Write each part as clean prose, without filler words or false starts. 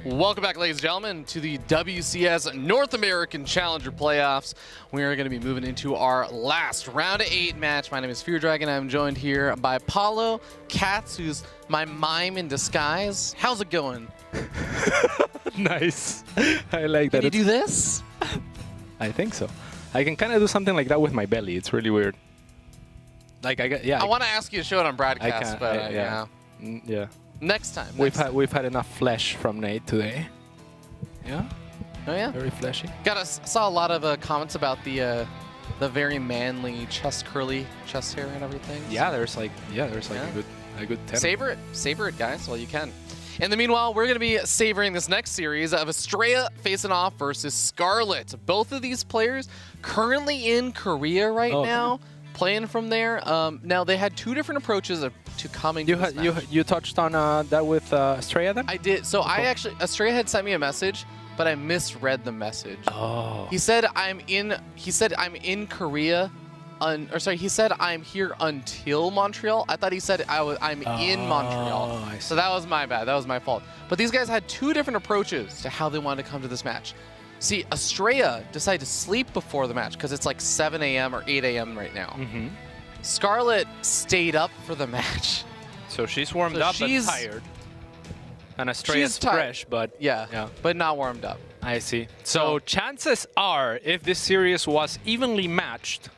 Welcome back, ladies and gentlemen, to the WCS North American Challenger Playoffs. We are going to be moving into our last round of 8 match. My name is Fear Dragon. I'm joined here by Paulo Katz, who's my mime in disguise. How's it going? Nice. I like that. Can you do this? I think so. I can kind of do something like that with my belly. It's really weird. Like I want to ask you to show it on broadcast, but yeah. Yeah. Next time. We've had enough flesh from Nate today. Yeah. Oh yeah. Very fleshy. Saw a lot of comments about the very manly curly chest hair and everything. Yeah, there's like a good 10. Savor it, guys, while you can. In the meanwhile, we're going to be savoring this next series of Astrea facing off versus Scarlett. Both of these players currently in Korea right now, playing from there. Now, they had 2 different approaches to coming to this match. You touched on that with Astrea then? I did. So Astrea had sent me a message, but I misread the message. Oh. He said I'm in Korea. He said I'm here until Montreal. I thought he said I'm in Montreal. So that was my bad. That was my fault. But these guys had 2 different approaches to how they wanted to come to this match. See, Astrea decided to sleep before the match because it's like 7 a.m. or 8 a.m. right now. Mm-hmm. Scarlett stayed up for the match. So she's warmed up but tired. And Astrea's fresh, but but not warmed up. I see. So chances are, if this series was evenly matched,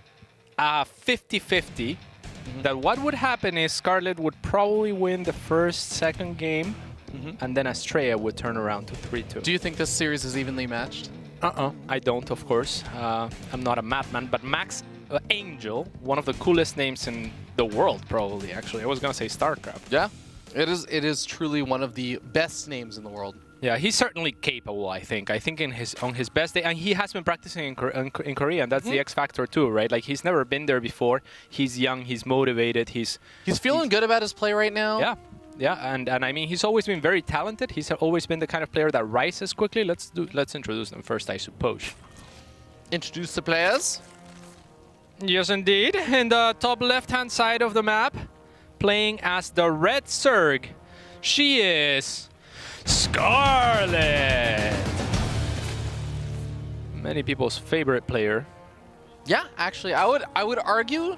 50-50, that what would happen is Scarlett would probably win the first, second game, and then Astrea would turn around to 3-2. Do you think this series is evenly matched? I don't, of course. I'm not a madman, but Max Angel, one of the coolest names in the world, probably, actually. I was going to say StarCraft. Yeah, it is truly one of the best names in the world. Yeah, he's certainly capable, I think. I think on his best day, and he has been practicing in Korea, and that's the X factor too, right? Like, he's never been there before. He's young, he's motivated, he's feeling good about his play right now. Yeah. Yeah, and I mean, he's always been very talented. He's always been the kind of player that rises quickly. Let's introduce them first, I suppose. Introduce the players. Yes, indeed. In the top left-hand side of the map, playing as the Red Zerg, she is Scarlett. Many people's favorite player. Yeah, actually, I would argue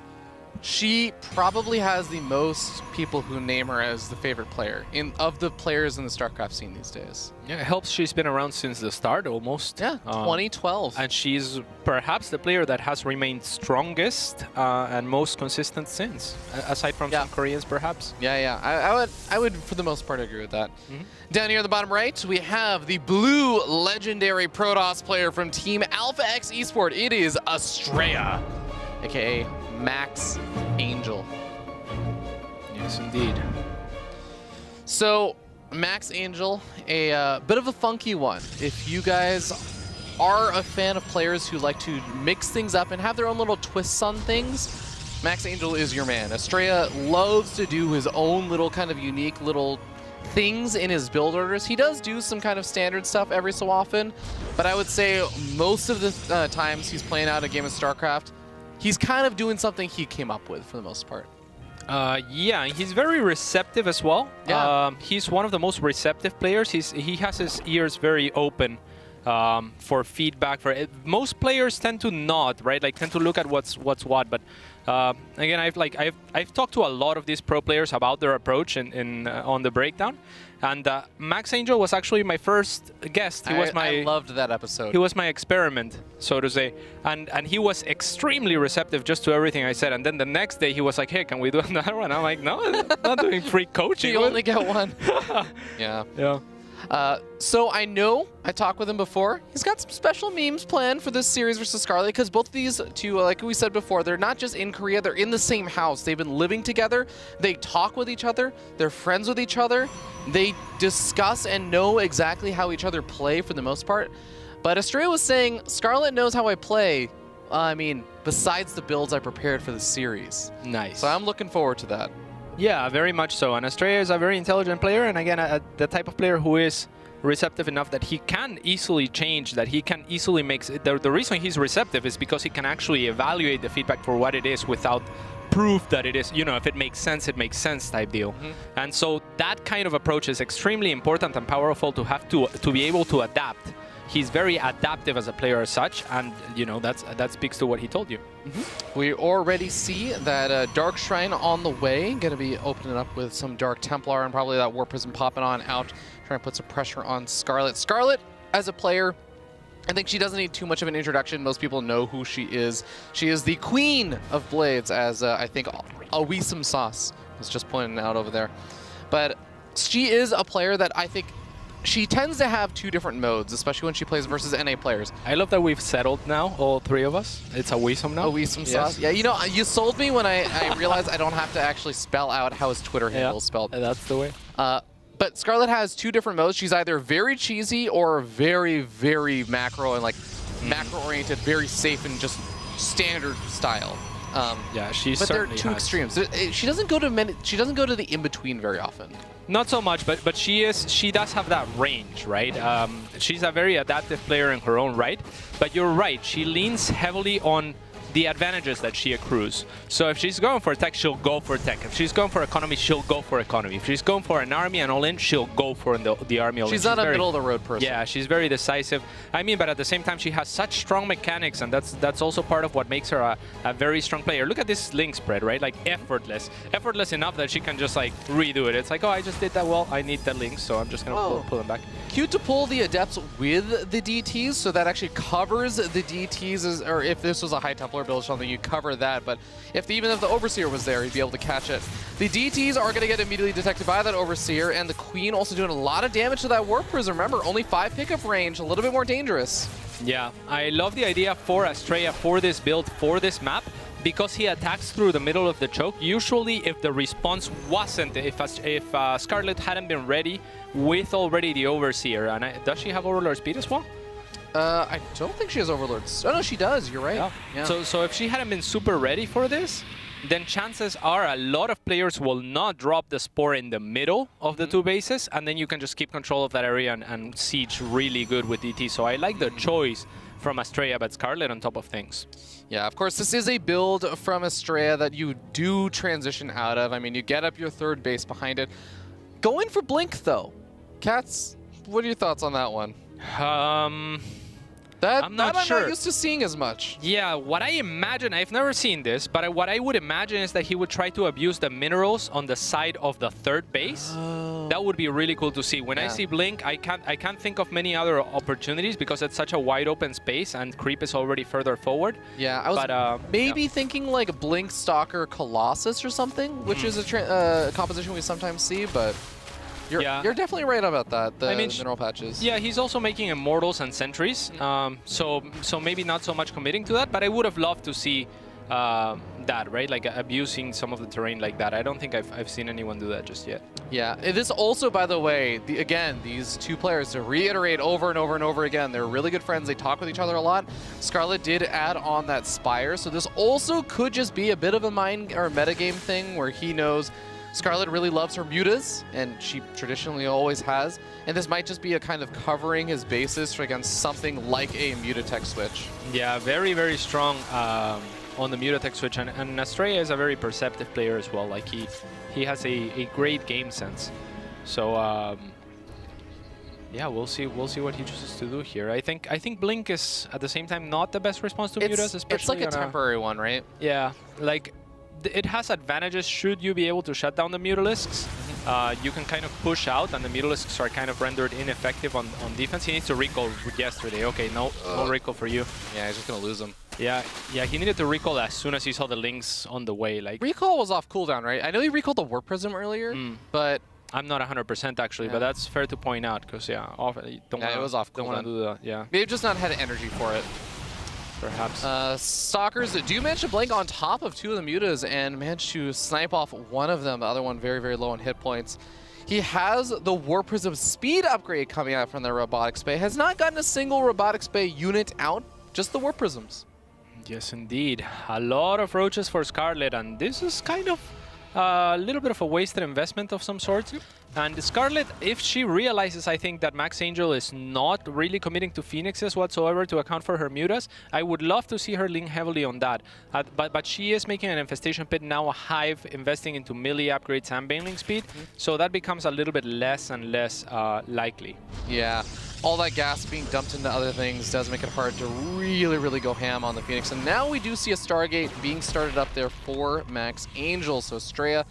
she probably has the most people who name her as the favorite player of the players in the StarCraft scene these days. Yeah, it helps she's been around since the start almost. Yeah, 2012. And she's perhaps the player that has remained strongest and most consistent since, aside from some Koreans perhaps. Yeah. I would for the most part agree with that. Down here at the bottom right, we have the blue legendary Protoss player from Team Alpha X Esport. It is Astrea, aka Max Angel. Yes, indeed. So, Max Angel, a bit of a funky one. If you guys are a fan of players who like to mix things up and have their own little twists on things, Max Angel is your man. Astrea loves to do his own little kind of unique little things in his build orders. He does do some kind of standard stuff every so often, but I would say most of the times he's playing out a game of StarCraft, he's kind of doing something he came up with for the most part. Yeah, he's very receptive as well. Yeah. He's one of the most receptive players. He has his ears very open for feedback. Most players tend to nod, right? Like tend to look at what's what. But again, I've talked to a lot of these pro players about their approach on the breakdown. And Max Angel was actually my first guest. I loved that episode. He was my experiment, so to say. And he was extremely receptive just to everything I said. And then the next day he was like, hey, can we do another one? I'm like, no, I'm not doing free coaching. You only get one. Yeah. So I talked with him before. He's got some special memes planned for this series versus Scarlett because both of these two, like we said before, they're not just in Korea, they're in the same house. They've been living together. They talk with each other. They're friends with each other. They discuss and know exactly how each other play for the most part. But Astrea was saying, Scarlett knows how I play. I mean, besides the builds I prepared for the series. Nice. So I'm looking forward to that. Yeah, very much so. And Astrea is a very intelligent player, and again, the type of player who is receptive enough that he can easily change, that he can easily make... The reason he's receptive is because he can actually evaluate the feedback for what it is without proof that it is, you know, if it makes sense type deal. And so that kind of approach is extremely important and powerful to have to be able to adapt. He's very adaptive as a player as such, and you know that speaks to what he told you. We already see that Dark Shrine on the way, going to be opening up with some Dark Templar and probably that War Prism popping on out, trying to put some pressure on Scarlett. Scarlett, as a player, I think she doesn't need too much of an introduction. Most people know who she is. She is the queen of blades, as I think Awisum Sauce was just pointing out over there. But she is a player that I think she tends to have two different modes, especially when she plays versus NA players. I love that we've settled now, all three of us. It's Awisum now. Awisum Sauce. Yeah, you know, you sold me when I realized I don't have to actually spell out how his Twitter handle is spelled. That's the way. But Scarlett has two different modes. She's either very cheesy or very, very macro and like macro-oriented, very safe and just standard style. Yeah, she's. But they're two extremes. She doesn't go to She doesn't go to the in-between very often. Not so much, but she does have that range, right? She's a very adaptive player in her own right. But you're right, she leans heavily on the advantages that she accrues. So if she's going for tech, she'll go for tech. If she's going for economy, she'll go for economy. If she's going for an army and all-in, she'll go for the army all-in. She's not a middle-of-the-road person. Yeah, she's very decisive. I mean, but at the same time, she has such strong mechanics, and that's also part of what makes her a very strong player. Look at this link spread, right? Like effortless. Effortless enough that she can just like redo it. It's like, oh, I just did that well. I need that link, so I'm just going to pull them back. Cute to pull the Adepts with the DTs, so that actually covers the DTs, or if this was a High Templar build or something, you cover that. But even if the Overseer was there, you'd be able to catch it. The DTs are going to get immediately detected by that Overseer, and the Queen also doing a lot of damage to that Warp Prism. Remember, only 5 pickup range, a little bit more dangerous. Yeah, I love the idea for Astrea, for this build, for this map, because he attacks through the middle of the choke. Usually, if the response wasn't, if Scarlett hadn't been ready with already the Overseer, and does she have Overlord speed as well? I don't think she has Overlord. Oh, no, she does. You're right. Yeah. So if she hadn't been super ready for this, then chances are a lot of players will not drop the Spore in the middle of the two bases, and then you can just keep control of that area and siege really good with DT. So I like the choice from Astrea, but Scarlett on top of things. Yeah, of course, this is a build from Astrea that you do transition out of. I mean, you get up your third base behind it. Going for Blink, though. Cats, what are your thoughts on that one? I'm not used to seeing as much. Yeah, what I imagine, I've never seen this, but what I would imagine is that he would try to abuse the minerals on the side of the third base. Oh. That would be really cool to see. When I see Blink, I can't think of many other opportunities because it's such a wide open space and creep is already further forward. Yeah, I was maybe thinking like Blink, Stalker, Colossus or something, which is a composition we sometimes see, but you're definitely right about that, the mineral patches. Yeah, he's also making Immortals and Sentries, so maybe not so much committing to that, but I would have loved to see that, right? Like abusing some of the terrain like that. I don't think I've seen anyone do that just yet. Yeah, this also, by the way, again, these two players, to reiterate over and over and over again, they're really good friends. They talk with each other a lot. Scarlett did add on that Spire, so this also could just be a bit of a mind or metagame thing where he knows Scarlett really loves her mutas, and she traditionally always has. And this might just be a kind of covering his bases against something like a Mutatech switch. Yeah, very, very strong on the Mutatech switch. And Astrea is a very perceptive player as well. Like he has a great game sense. So yeah, we'll see what he chooses to do here. I think Blink is at the same time not the best response to mutas, especially. It's like a temporary one, right? Yeah, like it has advantages should you be able to shut down the Mutalisks. You can kind of push out, and the Mutalisks are kind of rendered ineffective on defense. He needs to recall yesterday. Okay, no recall for you. Yeah, he's just going to lose him. Yeah, he needed to recall as soon as he saw the links on the way. Like recall was off cooldown, right? I know he recalled the Warp Prism earlier, but I'm not 100% actually, but that's fair to point out because it was off cooldown. Don't want to do that. Yeah, they've just not had energy for it. Perhaps. Stalkers do manage to blink on top of two of the mutas and manage to snipe off one of them, the other one very, very low on hit points. He has the Warp Prism speed upgrade coming out from the Robotics Bay. Has not gotten a single Robotics Bay unit out, just the Warp Prisms. Yes, indeed. A lot of roaches for Scarlett, and this is kind of a little bit of a wasted investment of some sort. And Scarlett, if she realizes, I think, that Max Angel is not really committing to Phoenixes whatsoever to account for her mutas, I would love to see her lean heavily on that. But she is making an Infestation Pit, now a Hive, investing into melee upgrades and baneling speed, so that becomes a little bit less and less likely. Yeah, all that gas being dumped into other things does make it hard to really go ham on the Phoenix. And now we do see a Stargate being started up there for Max Angel. So Astrea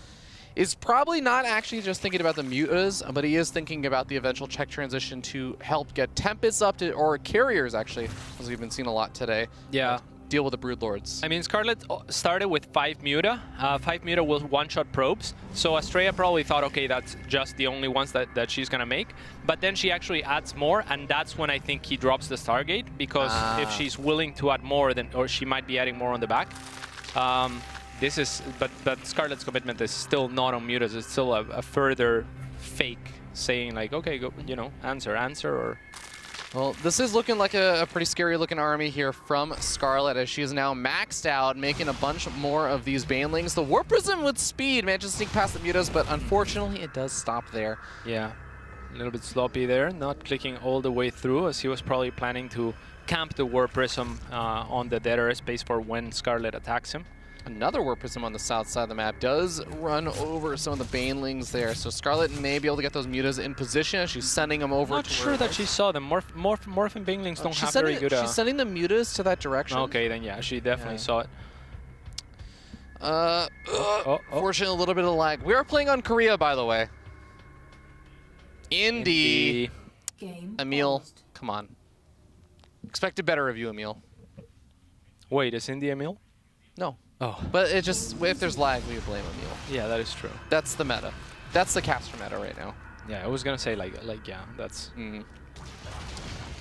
is probably not actually just thinking about the mutas, but he is thinking about the eventual check transition to help get Tempests up to, or carriers actually, as we've been seeing a lot today. Yeah. Deal with the Broodlords. I mean, Scarlett started with 5 muta. 5 muta will one-shot probes. So Astrea probably thought, okay, that's just the only ones that she's going to make. But then she actually adds more, and that's when I think he drops the Stargate, because if she's willing to add more, then, or she might be adding more on the back. This is, but Scarlett's commitment is still not on mutas. It's still a further fake saying like, okay, go, you know, answer, or. Well, this is looking like a pretty scary looking army here from Scarlett, as she is now maxed out, making a bunch more of these banelings. The Warp Prism with speed manages to sneak past the mutas, but unfortunately it does stop there. Yeah, a little bit sloppy there, not clicking all the way through, as he was probably planning to camp the Warp Prism on the dead airspace for when Scarlett attacks him. Another Warp Prism on the south side of the map does run over some of the banelings there, so Scarlett may be able to get those mutas in position. She's sending them over. Not sure that she saw them. Morphin banelings don't have very good. She's sending the mutas to that direction. Okay, then yeah, she definitely saw it. Fortunately, a little bit of lag. We are playing on Korea, by the way. Indy. Emil, come on. Expected better of you, Emil. Wait, is Indy Emil? No. Oh. But it just, if there's lag, we blame Emil. Yeah, that is true. That's the meta. That's the caster meta right now. Yeah, I was gonna say like yeah, that's.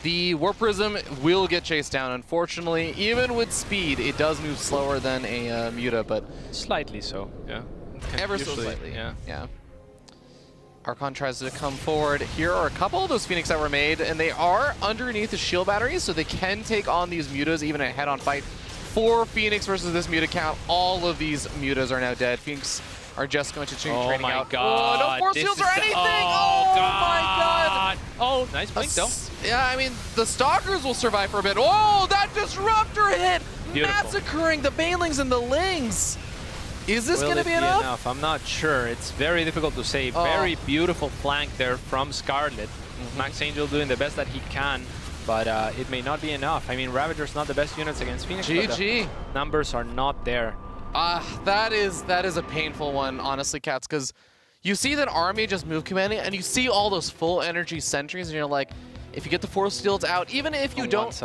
The Warp Prism will get chased down, unfortunately. Even with speed, it does move slower than a muta, but slightly so. Yeah. Ever so slightly. Yeah. Archon tries to come forward. Here are a couple of those Phoenix that were made, and they are underneath the shield batteries, so they can take on these mutas even in a head-on fight. 4 Phoenix versus this muta count. All of these mutas are now dead. Phoenix are just going to change training out. God. Oh, no force fields or anything! Oh my god! Oh, nice blink though. Yeah, I mean, the Stalkers will survive for a bit. Oh, that Disruptor hit! Beautiful. Massacring the Banelings and the Lings. Is this going to be enough? I'm not sure. It's very difficult to say. Very beautiful flank there from Scarlett. Max Angel doing the best that he can. But it may not be enough. I mean, Ravager's not the best units against Phoenix. GG. Numbers are not there. That is a painful one, honestly, Cats, because you see that army just move commanding, and you see all those full energy sentries, and you're like, if you get the force fields out, even if you don't,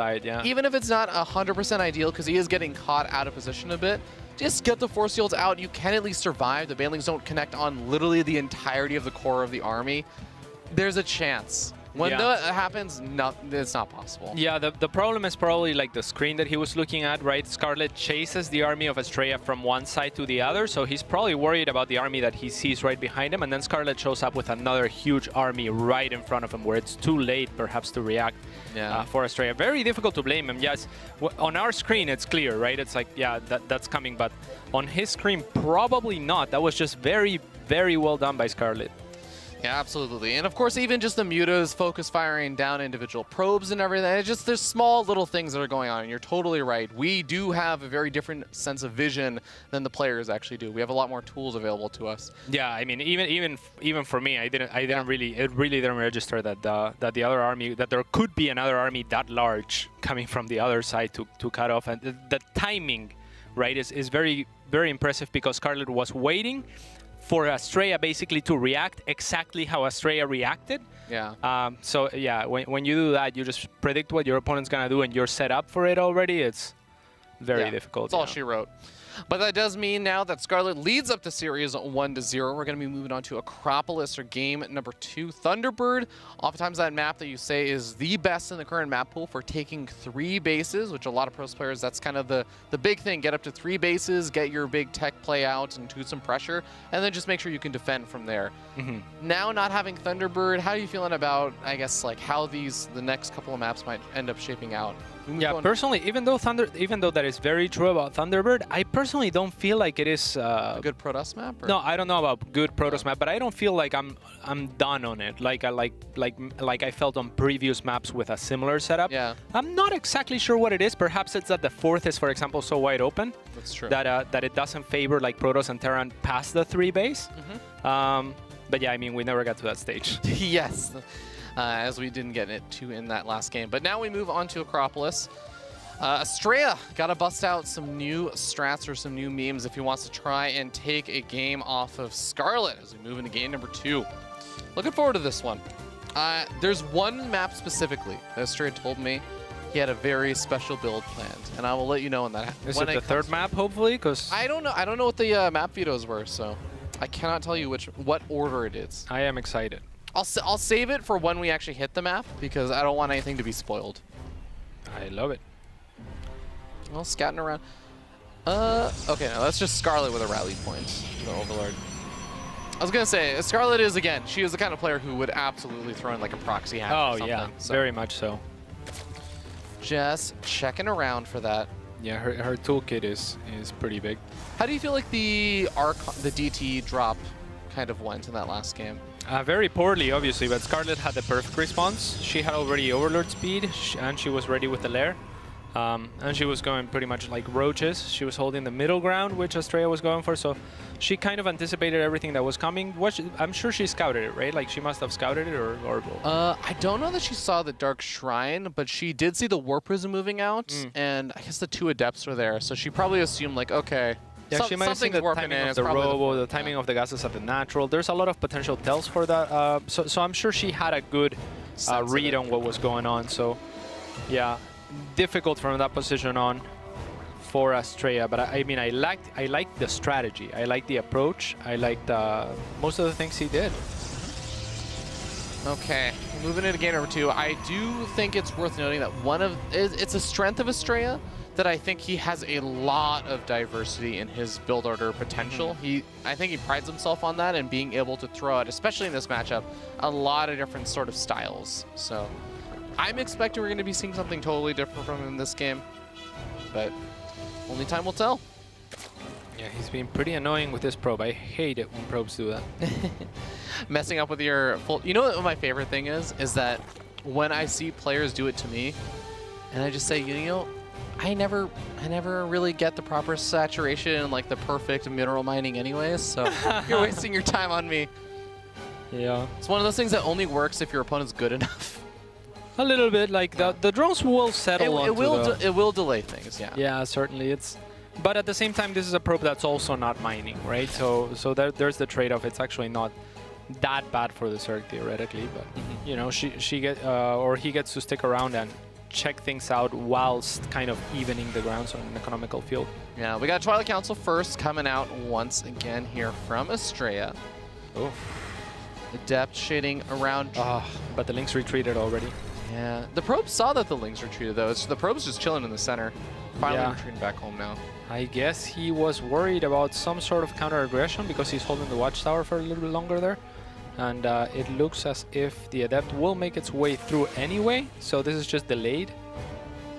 even if it's not 100% ideal, because he is getting caught out of position a bit, just get the force fields out. You can at least survive. The Banelings don't connect on literally the entirety of the core of the army. There's a chance. When that happens, it's not possible. Yeah, the problem is probably like the screen that he was looking at, right? Scarlett chases the army of Astrea from one side to the other, so he's probably worried about the army that he sees right behind him, and then Scarlett shows up with another huge army right in front of him, where it's too late, perhaps, to react for Astrea. Very difficult to blame him. Yes, on our screen, it's clear, right? It's like, yeah, that's coming, but on his screen, probably not. That was just very, very well done by Scarlett. Yeah, absolutely. And of course, even just the mutas focus firing down individual probes and everything. It's just, there's small little things that are going on. And you're totally right. We do have a very different sense of vision than the players actually do. We have a lot more tools available to us. Yeah, I mean, even for me, it really didn't register that the other army, that there could be another army that large coming from the other side to cut off. And the timing, right, is very, very impressive, because Scarlett was waiting for Astrea basically to react exactly how Astrea reacted. Yeah. So yeah, when you do that, you just predict what your opponent's gonna do, and you're set up for it already. It's very difficult. That's all she wrote. But that does mean now that Scarlett leads up to series 1-0. We're going to be moving on to Acropolis, or game number 2. Thunderbird, oftentimes that map that you say is the best in the current map pool for taking 3 bases, which a lot of pros players, that's kind of the big thing. Get up to 3 bases, get your big tech play out and do some pressure, and then just make sure you can defend from there. Now not having Thunderbird, how are you feeling about, I guess, like how the next couple of maps might end up shaping out? Yeah, personally, even though that is very true about Thunderbird, I personally don't feel like it is a good Protoss map. Or? No, I don't know about good Protoss map, but I don't feel like I'm done on it. Like I felt on previous maps with a similar setup. Yeah. I'm not exactly sure what it is. Perhaps it's that the fourth is, for example, so wide open. That's true. That it doesn't favor like Protoss and Terran past the 3 base. But yeah, I mean, we never got to that stage. Yes. As we didn't get it to in that last game. But now we move on to Acropolis. Astrea got to bust out some new strats or some new memes if he wants to try and take a game off of Scarlett as we move into game number 2. Looking forward to this one. There's one map specifically that Astrea told me he had a very special build planned, and I will let you know when that happens. Is it the third map, hopefully? Because I don't know. I don't know what the map vetoes were, so I cannot tell you what order it is. I am excited. I'll save it for when we actually hit the map because I don't want anything to be spoiled. I love it. Well, scatting around. Okay, now that's just Scarlett with a rally point. The Overlord. I was gonna say Scarlett is she is the kind of player who would absolutely throw in like a proxy hack. Oh or something, yeah, so. very much so. Just checking around for that. Yeah, her toolkit is pretty big. How do you feel like the DT drop kind of went in that last game? Very poorly, obviously, but Scarlett had the perfect response. She had already Overlord speed, and she was ready with the lair. And she was going pretty much like roaches. She was holding the middle ground, which Astrea was going for, so she kind of anticipated everything that was coming. I'm sure she scouted it, right? Like, she must have scouted it, or I don't know that she saw the Dark Shrine, but she did see the War Prism moving out, and I guess the 2 Adepts were there, so she probably assumed, like, okay, yeah, she might have seen the timing of the robo, the timing of the gases at the natural. There's a lot of potential tells for that. So I'm sure she had a good read on what was going on. So, yeah, difficult from that position on for Astrea. But I mean, I liked the strategy. I liked the approach. I liked most of the things he did. Okay, moving into game number 2. I do think it's worth noting that it's a strength of Astrea that I think he has a lot of diversity in his build order potential. I think he prides himself on that and being able to throw out, especially in this matchup, a lot of different sort of styles. So I'm expecting we're going to be seeing something totally different from him in this game, but only time will tell. Yeah, he's been pretty annoying with this probe. I hate it when probes do that. Messing up with your full... You know what my favorite thing is? Is that when I see players do it to me, and I just say, you know, I never really get the proper saturation and like the perfect mineral mining anyways, so you're wasting your time on me. Yeah. It's one of those things that only works if your opponent's good enough. A little bit, like the drones will settle it will delay things, yeah. Yeah, certainly. But at the same time, this is a probe that's also not mining, right? So there's the trade-off. It's actually not that bad for the Zerg theoretically, but you know, he gets to stick around and check things out whilst kind of evening the grounds on an economical field. Yeah, we got Twilight Council first coming out once again here from Astrea. Oh. Adept shading around. But the Lynx retreated already. Yeah, the probe saw that the Lynx retreated though. The probe's just chilling in the center. Finally retreating back home now. I guess he was worried about some sort of counter-aggression because he's holding the watchtower for a little bit longer there. And it looks as if the Adept will make its way through anyway, so this is just delayed.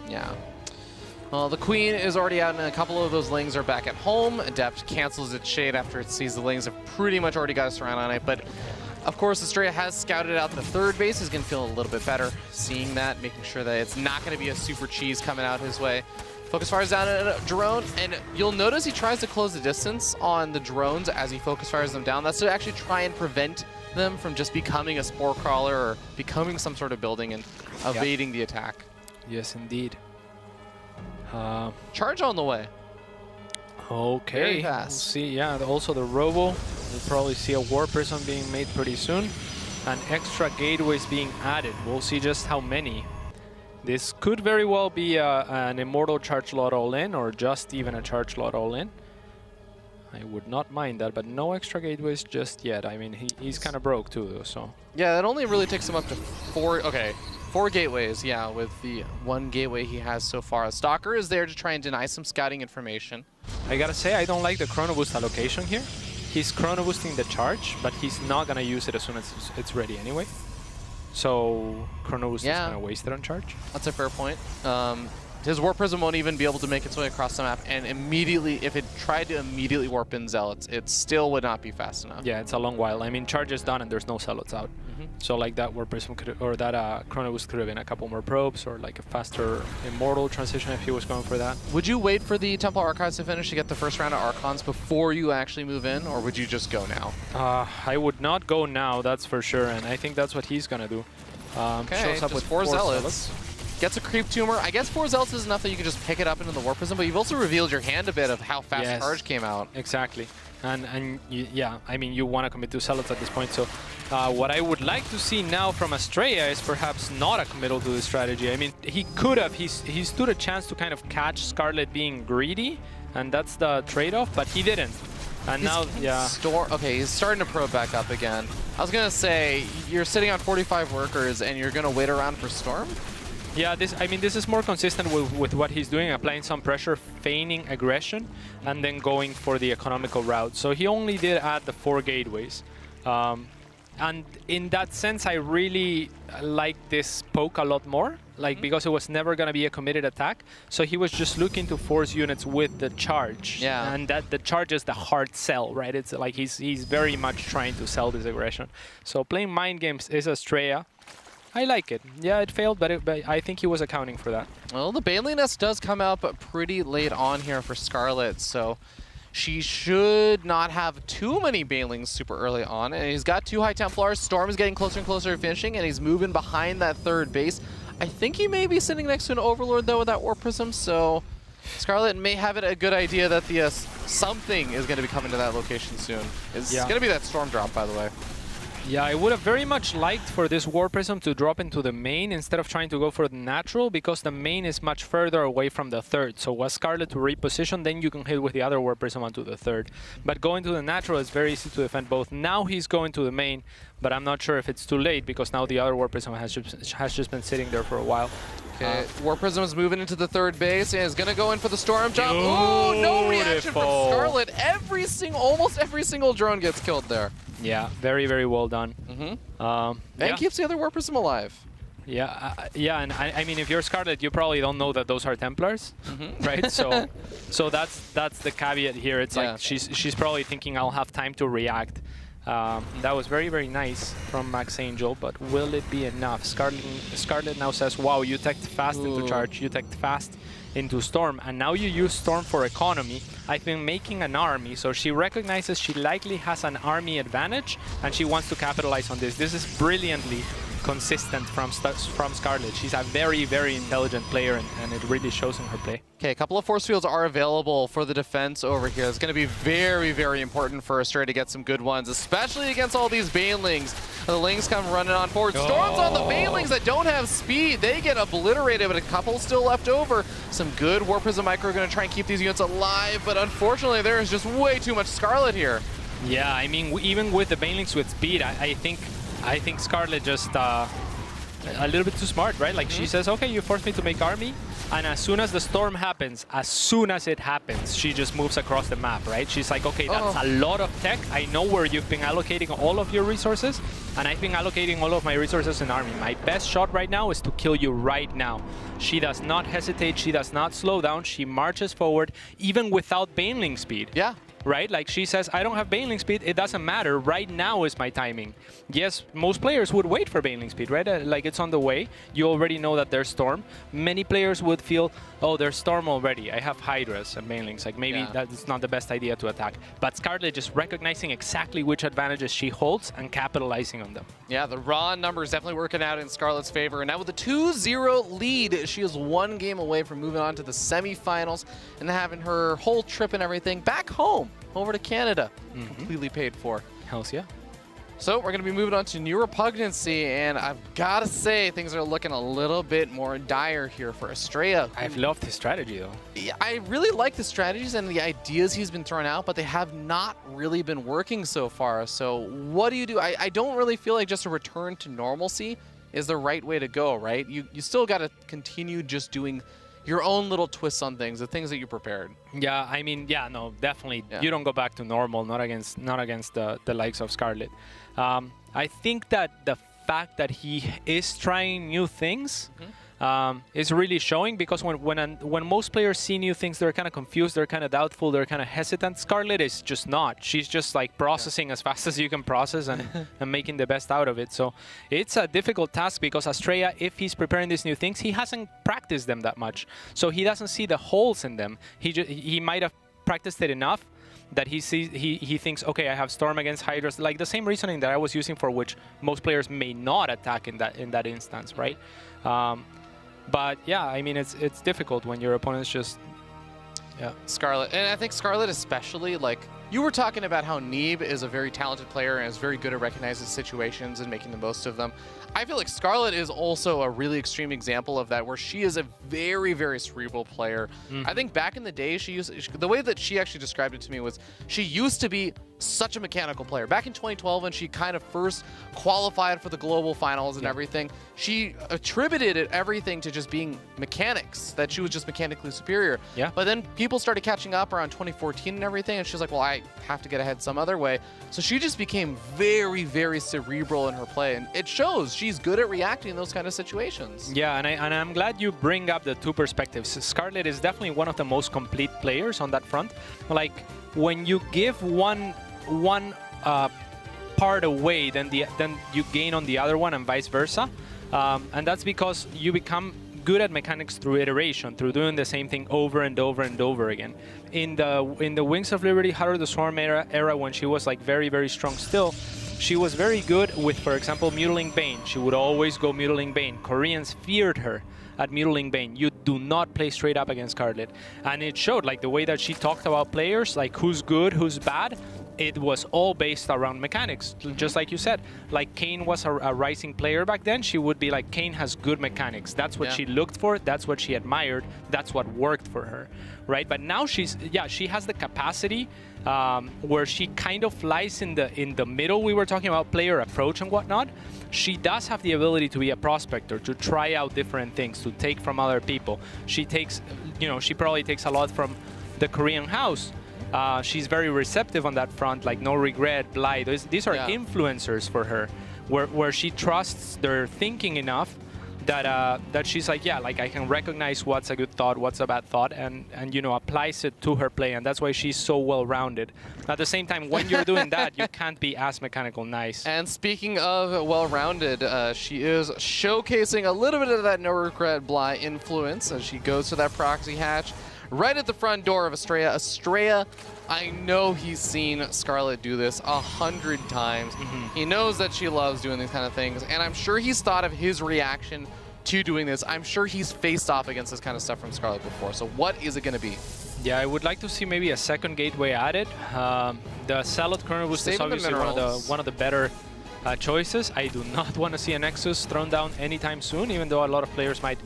Yeah. Well, the Queen is already out, and a couple of those Lings are back at home. Adept cancels its shade after it sees the Lings have pretty much already got a surround on it, but of course, Astrea has scouted out the 3rd base. He's going to feel a little bit better seeing that, making sure that it's not going to be a super cheese coming out his way. Focus fires down at a drone, and you'll notice he tries to close the distance on the drones as he focus fires them down. That's to actually try and prevent them from just becoming a spore crawler or becoming some sort of building and evading the attack. Yes, indeed. Charge on the way. Okay. Very fast. We'll see, yeah, also the Robo. We'll probably see a War Prism being made pretty soon. And extra gateways being added. We'll see just how many. This could very well be an Immortal Charge Lot all-in, or just even a Charge Lot all-in. I would not mind that, but no extra gateways just yet. I mean, he's kind of broke too, though, so... Yeah, that only really takes him up to 4... Okay, 4 gateways, yeah, with the 1 gateway he has so far. Stalker is there to try and deny some scouting information. I gotta say, I don't like the Chrono Boost allocation here. He's Chrono Boosting the charge, but he's not gonna use it as soon as it's ready anyway. So Chrono Boost is kind of wasted on charge. That's a fair point. his Warp Prism won't even be able to make its way across the map, and immediately, if it tried to immediately warp in Zealots, it still would not be fast enough. Yeah, it's a long while. I mean, charge is done and there's no Zealots out. So like that Warp Prism could, or that Chrono Boost could have been a couple more probes, or like a faster Immortal transition if he was going for that. Would you wait for the Temple Archives to finish to get the first round of Archons before you actually move in, or would you just go now? I would not go now, that's for sure, and I think that's what he's gonna do. Okay, shows up just with 4 Zealots. Gets a Creep Tumor. I guess 4 Zealots is enough that you can just pick it up into the Warp Prism, but you've also revealed your hand a bit of how fast Charge came out. Exactly. Yeah, I mean, you want to commit to Zealots at this point, so what I would like to see now from Astrea is perhaps not a committal to this strategy. I mean, he could have, he stood a chance to kind of catch Scarlett being greedy, and that's the trade-off, but he didn't. And now, yeah. Okay, he's starting to probe back up again. I was going to say, you're sitting on 45 workers and you're going to wait around for Storm? Yeah, this is more consistent with what he's doing, applying some pressure, feigning aggression, and then going for the economical route. So he only did add the 4 gateways. And in that sense, I really like this poke a lot more, like because it was never going to be a committed attack. So he was just looking to force units with the charge. Yeah. And that the charge is the hard sell, right? It's like he's very much trying to sell this aggression. So playing mind games is Astrea. I like it. Yeah, it failed, but I think he was accounting for that. Well, the Baneling Nest does come out, but pretty late on here for Scarlett, so she should not have too many Banelings super early on. And he's got 2 High Templars. Storm is getting closer and closer to finishing, and he's moving behind that 3rd base. I think he may be sitting next to an Overlord, though, with that Warp Prism, so Scarlett may have it a good idea that the something is going to be coming to that location soon. It's going to be that Storm drop, by the way. Yeah, I would have very much liked for this Warp Prism to drop into the main instead of trying to go for the natural, because the main is much further away from the 3rd. So was Scarlett to reposition, then you can hit with the other Warp Prism onto the 3rd. But going to the natural is very easy to defend both. Now he's going to the main, but I'm not sure if it's too late, because now the other Warp Prism has just been sitting there for a while. Okay, Warp Prism is moving into the 3rd base and is going to go in for the Storm jump. Ooh, no reaction from Scarlett. Almost every single drone gets killed there. Yeah, very, very well done. And keeps the other Warp Prism alive. Yeah, and I mean, if you're Scarlett, you probably don't know that those are Templars, right? So that's the caveat here. It's like she's probably thinking I'll have time to react. That was very, very nice from Max Angel, but will it be enough? Scarlett now says, wow, you teched fast into charge, you teched fast into Storm, and now you use Storm for economy. I've been making an army, so she recognizes she likely has an army advantage, and she wants to capitalize on this. This is brilliantly consistent from Scarlett. She's a very, very intelligent player, and it really shows in her play. Okay, a couple of force fields are available for the defense over here. It's going to be very, very important for Astrea to get some good ones, especially against all these Banelings. The Lings come running on forward. Storms on the Banelings that don't have speed. They get obliterated, but a couple still left over. Some good Warp Prism Micro going to try and keep these units alive, but unfortunately there is just way too much Scarlett here. Yeah, I mean, even with the Banelings with speed, I think Scarlett just a little bit too smart, right? Like she says, okay, you forced me to make army, and as soon as the storm happens, as soon as it happens, she just moves across the map, right? She's like, okay, that's a lot of tech. I know where you've been allocating all of your resources, and I've been allocating all of my resources in army. My best shot right now is to kill you right now. She does not hesitate. She does not slow down. She marches forward, even without Baneling speed. Yeah. Right? Like she says, I don't have Baneling speed, it doesn't matter, right now is my timing. Yes, most players would wait for Baneling speed, right? Like it's on the way, you already know that there's Storm. Many players would feel, oh, there's Storm already, I have Hydras and Banelings, like maybe that's not the best idea to attack. But Scarlett just recognizing exactly which advantages she holds and capitalizing on them. Yeah, the raw numbers definitely working out in Scarlett's favor. And now with a 2-0 lead, she is 1 game away from moving on to the semifinals and having her whole trip and everything back home. Over to Canada, completely paid for. Hells yeah. So we're going to be moving on to New Repugnancy, and I've got to say things are looking a little bit more dire here for Astrea. I've loved his strategy though. Yeah, I really like the strategies and the ideas he's been throwing out, but they have not really been working so far. So what do you do? I don't really feel like just a return to normalcy is the right way to go, right? You still got to continue just doing your own little twists on things, the things that you prepared. Yeah, I mean, yeah, no, definitely. Yeah. You don't go back to normal, not against the likes of Scarlett. I think that the fact that he is trying new things is really showing, because when most players see new things, they're kind of confused, they're kind of doubtful, they're kind of hesitant. Scarlett is just not. She's just like processing as fast as you can process and making the best out of it. So it's a difficult task, because Astrea, if he's preparing these new things, he hasn't practiced them that much. So he doesn't see the holes in them. He might have practiced it enough that he thinks, okay, I have Storm against Hydras, like the same reasoning that I was using, for which most players may not attack in that instance, right? But yeah, I mean, it's difficult when your opponent's just, yeah. Scarlett, and I think Scarlett especially, like, you were talking about how Neeb is a very talented player and is very good at recognizing situations and making the most of them. I feel like Scarlett is also a really extreme example of that, where she is a very, very cerebral player. I think back in the day, the way that she actually described it to me was she used to be such a mechanical player. Back in 2012, when she kind of first qualified for the global finals and everything, she attributed everything to just being mechanics, that she was just mechanically superior. Yeah. But then people started catching up around 2014 and everything, and she's like, well, I have to get ahead some other way. So she just became very, very cerebral in her play, and it shows. She's good at reacting in those kind of situations. Yeah, and I'm glad you bring up the two perspectives. Scarlett is definitely one of the most complete players on that front. Like, when you give one part away, then you gain on the other one, and vice versa. And that's because you become good at mechanics through iteration, through doing the same thing over and over and over again. In the Wings of Liberty, Heart of the Swarm era, when she was like very, very strong still, she was very good with, for example, Mutiling Bane. She would always go Mutiling Bane. Koreans feared her at Mutiling Bane. You do not play straight up against Scarlett. And it showed, like, the way that she talked about players, like who's good, who's bad. It was all based around mechanics, just like you said. Like, Kayn was a rising player back then. She would be like, Kayn has good mechanics. That's what she looked for. That's what she admired. That's what worked for her, right? But now she has the capacity where she kind of flies in the middle. We were talking about player approach and whatnot. She does have the ability to be a prospector, to try out different things, to take from other people. She takes, she probably takes a lot from the Korean house. She's very receptive on that front, like No Regret, Bly. These are influencers for her, where she trusts their thinking enough that she's like, yeah, like I can recognize what's a good thought, what's a bad thought, and applies it to her play, and that's why she's so well-rounded. At the same time, when you're doing that, you can't be as mechanical nice. And speaking of well-rounded, she is showcasing a little bit of that No Regret Bly influence as she goes to that proxy hatch right at the front door of Astrea. Astrea, I know he's seen Scarlett do this 100 times. He knows that she loves doing these kind of things, and I'm sure he's thought of his reaction to doing this. I'm sure he's faced off against this kind of stuff from Scarlett before. So what is it going to be? Yeah, I would like to see maybe a second gateway added. The Salad Kernel Boost is obviously one of the better choices. I do not want to see a Nexus thrown down anytime soon, even though a lot of players might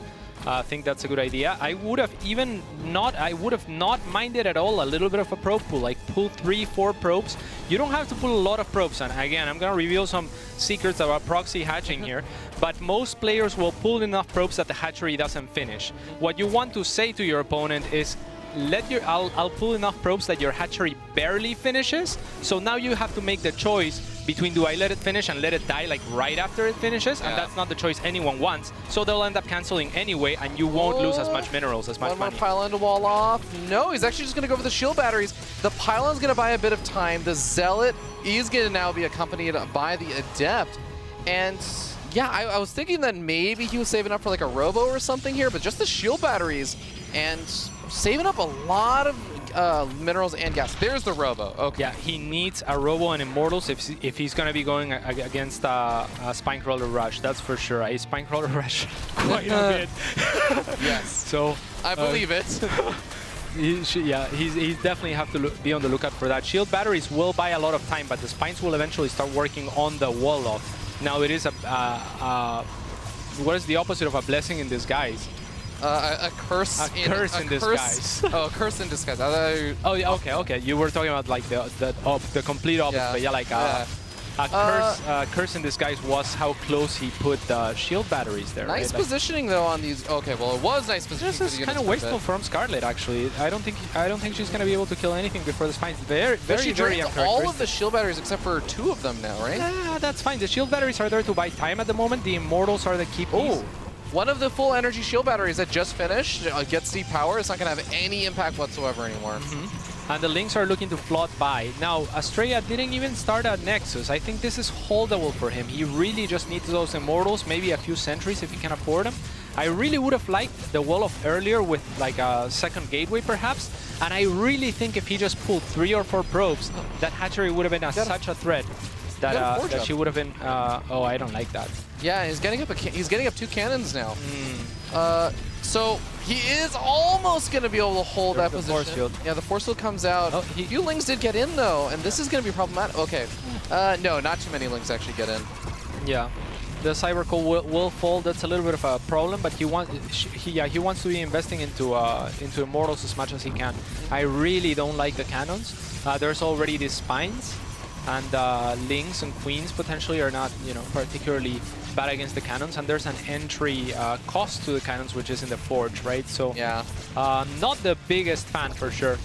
think that's a good idea. I would have not minded at all a little bit of a probe pool, like pull 3-4 probes. You don't have to pull a lot of probes, and again, I'm gonna reveal some secrets about proxy hatching here, but most players will pull enough probes that the hatchery doesn't finish. What you want to say to your opponent is, I'll pull enough probes that your hatchery barely finishes, so now you have to make the choice between, do I let it finish and let it die like right after it finishes? And that's not the choice anyone wants, so they'll end up canceling anyway, and you won't lose as much minerals, as much money. One more pylon to wall off. No, he's actually just going to go for the shield batteries. The pylon's going to buy a bit of time. The Zealot is going to now be accompanied by the Adept. And yeah, I was thinking that maybe he was saving up for like a Robo or something here, but just the shield batteries and saving up a lot of minerals and gas. There's the Robo. Okay. Yeah, he needs a Robo and Immortals if he's going to be going against a Spinecrawler Rush. That's for sure. A Spinecrawler Rush quite a bit. Yes. So I believe it. He definitely have to be on the lookout for that. Shield batteries will buy a lot of time, but the Spines will eventually start working on the wall off. Now it is what is the opposite of a blessing in disguise? A curse in disguise. Oh, a curse in disguise. Oh, yeah, okay. You were talking about like the complete opposite. Yeah, but yeah, like a curse in disguise was how close he put the shield batteries there. Nice right? positioning though on these. Okay, well it was nice positioning. This is kind of wasteful from Scarlett actually. I don't think she's gonna be able to kill anything before the Spines. Very all of the shield batteries except for 2 of them now, right? Yeah, that's fine. The shield batteries are there to buy time at the moment. The Immortals are the key piece. one of the full energy shield batteries that just finished gets deep power. It's not going to have any impact whatsoever anymore. And the Lynx are looking to float by. Now, Astrea didn't even start at Nexus. I think this is holdable for him. He really just needs those Immortals, maybe a few sentries if he can afford them. I really would have liked the wall of earlier with like a second gateway perhaps. And I really think if he just pulled 3 or 4 probes, that hatchery would have been such a threat that she would have been. Oh, I don't like that. Yeah, he's getting up 2 cannons now. So he is almost going to be able to hold that position. Force field. Yeah, the force field comes out. Oh, few Lings did get in though, and this is going to be problematic. Okay, no, not too many Lings actually get in. Yeah, the Cybercore will fall. That's a little bit of a problem, but he wants to be investing into Immortals as much as he can. I really don't like the cannons. There's already these spines, and Lings and Queens potentially are not, particularly bad against the cannons, and there's an entry cost to the cannons, which is in the forge, right? So yeah, not the biggest fan for sure.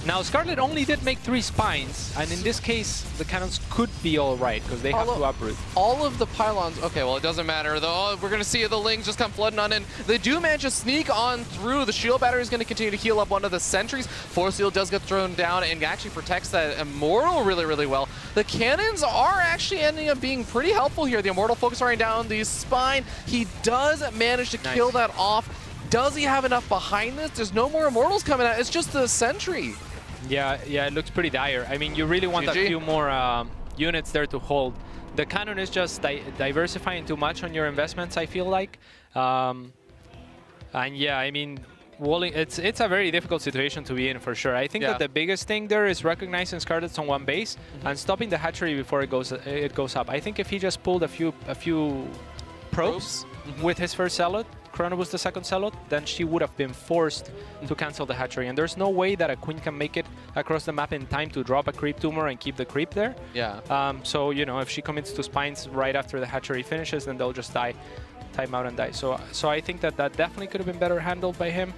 Now, Scarlett only did make 3 spines, and in this case, the cannons could be all right, because they have to uproot. All of the pylons, okay, well, it doesn't matter, though. We're going to see the Lings just come flooding on in. They do manage to sneak on through. The shield battery is going to continue to heal up one of the sentries. Force field does get thrown down and actually protects that Immortal really, really well. The cannons are actually ending up being pretty helpful here. The Immortal focusing down the spine. He does manage to kill that off. Does he have enough behind this? There's no more Immortals coming out. It's just the sentry. Yeah, it looks pretty dire. I mean, you really want a few more units there to hold. The cannon is just diversifying too much on your investments, I feel like. And yeah, I mean, it's a very difficult situation to be in for sure. I think that the biggest thing there is recognizing Scarlett's on one base and stopping the hatchery before it goes up. I think if he just pulled a few probes with his first Zealot, Chronobus the second Zealot, then she would have been forced to cancel the hatchery. And there's no way that a Queen can make it across the map in time to drop a creep tumor and keep the creep there. Yeah. So, if she commits to spines right after the hatchery finishes, then they'll just die, time out and die. So I think that definitely could have been better handled by him.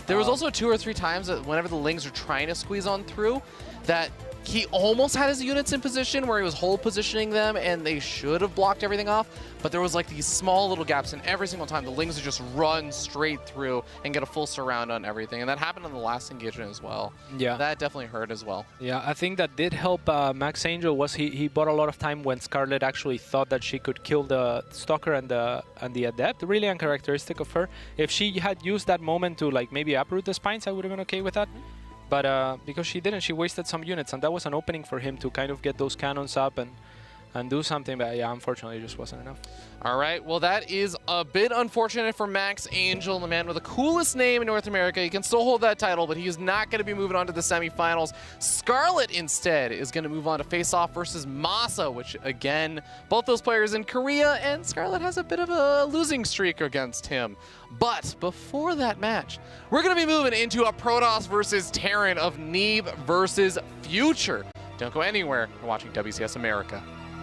There was also 2 or 3 times that whenever the Lings are trying to squeeze on through, that he almost had his units in position where he was hold positioning them and they should have blocked everything off, but there was like these small little gaps, and every single time the Lings would just run straight through and get a full surround on everything, and that happened on the last engagement as well. Yeah. That definitely hurt as well. Yeah, I think that did help Max Angel was he bought a lot of time when Scarlett actually thought that she could kill the Stalker and the Adept. Really uncharacteristic of her. If she had used that moment to like maybe uproot the spines, I would have been okay with that. But because she didn't, she wasted some units, and that was an opening for him to kind of get those cannons up and do something. But yeah, unfortunately, it just wasn't enough. All right, well, that is a bit unfortunate for Max Angel, the man with the coolest name in North America. He can still hold that title, but he is not going to be moving on to the semifinals. Scarlett, instead, is going to move on to face-off versus Masa, which, again, both those players in Korea, and Scarlett has a bit of a losing streak against him. But before that match, we're going to be moving into a Protoss versus Terran of Neve versus Future. Don't go anywhere. You're watching WCS America.